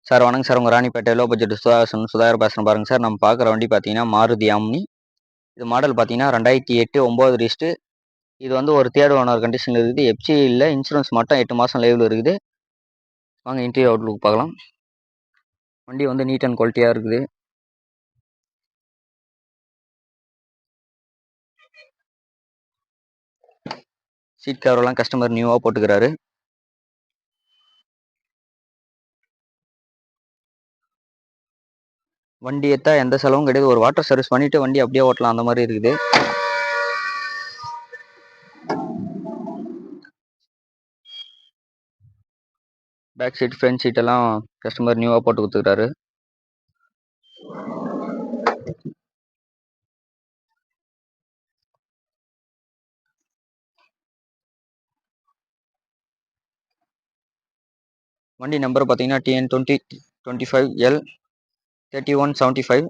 Sir வணக்கம் sir. உங்கள் Ranipet low budget Sudhakar பேசுகிறேன் பாருங்கள் சார். நம்ம பார்க்குற வண்டி பார்த்தீங்கன்னா மாருதி ஆம்னி. இது மாடல் பார்த்தீங்கன்னா 2008 9 ரிஜிஸ்ட்ரு. இது வந்து ஒரு தேர்ட் ஓனர் கண்டிஷனில் இருக்குது. எஃப்சி இல்லை, இன்சூரன்ஸ் மட்டும் 8 மாதம் லைவில் இருக்குது. வாங்க இன்டீரியர் அவுட்லுக் பார்க்கலாம். வண்டி வந்து நீட் அண்ட் குவாலிட்டியாக இருக்குது. சீட் கவரெல்லாம் கஸ்டமர் நியூவாக போட்டுக்கிறாரு. வண்டி எடுத்தா எந்த செலவும் கிடையாது. ஒரு வாட்டர் சர்வீஸ் பண்ணிவிட்டு வண்டி அப்படியே ஓட்டலாம், அந்த மாதிரி இருக்குது. பேக் சீட் ஃப்ரண்ட் சீட்டெல்லாம் கஸ்டமர் நியூவாக போட்டு கொடுத்துக்கிறாரு. வண்டி நம்பர் பார்த்தீங்கன்னா TN 2025L 3175.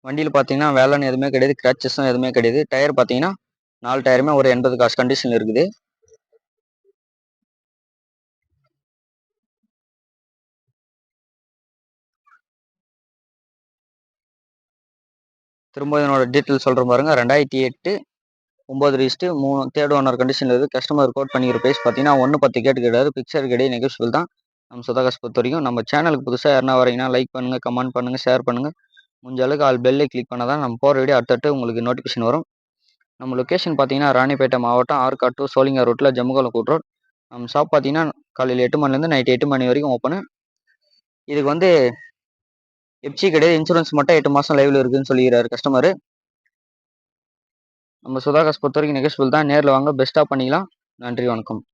வண்டியில் பார்த்தீங்கன்னா வேலைன்னு எதுவுமே கிடையாது, கிராச்சஸும் எதுவுமே கிடையாது. டயர் பார்த்தீங்கன்னா 4 டயருமே ஒரு 80 காசு கண்டிஷனில் இருக்குது. திரும்ப இதனோட டீட்டெயில் சொல்கிறேன் பாருங்க. 2008 9 ரிஜிஸ்ட்ரு, 3 தேர்ட் ஓனர் கண்டிஷனில் இருக்குது. கஸ்டமர் கோட் பண்ணிக்கிற ப்ரைஸ் பார்த்தீங்கன்னா 1.10 கேட்டு கிடையாது, பிக்சர் கிடையாது, நெகோஷியபிள் தான். நம்ம சுதாகாஸ் பொறுத்த வரைக்கும். நம்ம சேனலுக்கு புதுசாக யாருன்னா வரீங்கன்னா லைக் பண்ணுங்கள், கமெண்ட் பண்ணுங்கள், ஷேர் பண்ணுங்கள். முடிஞ்ச அளவுக்கு ஆல் பெல்லை கிளிக் பண்ணால் தான் நம்ம போகிற வீடியோ அடுத்தடுத்து உங்களுக்கு நோட்டிஃபிகேஷன் வரும். நம்ம லொக்கேஷன் பார்த்தீங்கன்னா ராணிப்பேட்டை மாவட்டம், ஆற்காடு டு சோளிங்கர் ரோட்டில், ஜம்முகலக்கூட் ரோட். நம்ம ஷாப் பார்த்தீங்கன்னா காலையில் 8 மணிலேருந்து நைட் 8 மணி வரைக்கும் ஓப்பனு. இதுக்கு வந்து எஃப்சி கிடையாது, இன்சூரன்ஸ் மட்டும் 8 மாதம் லைவில் இருக்குதுன்னு சொல்லிக்கிறாரு கஸ்டமரு. நம்ம சுதாகாஸ் பொறுத்த வரைக்கும் நெகோஷியபிள் தான். நேரில் வாங்க, பெஸ்ட்டாக பண்ணிக்கலாம். நன்றி, வணக்கம்.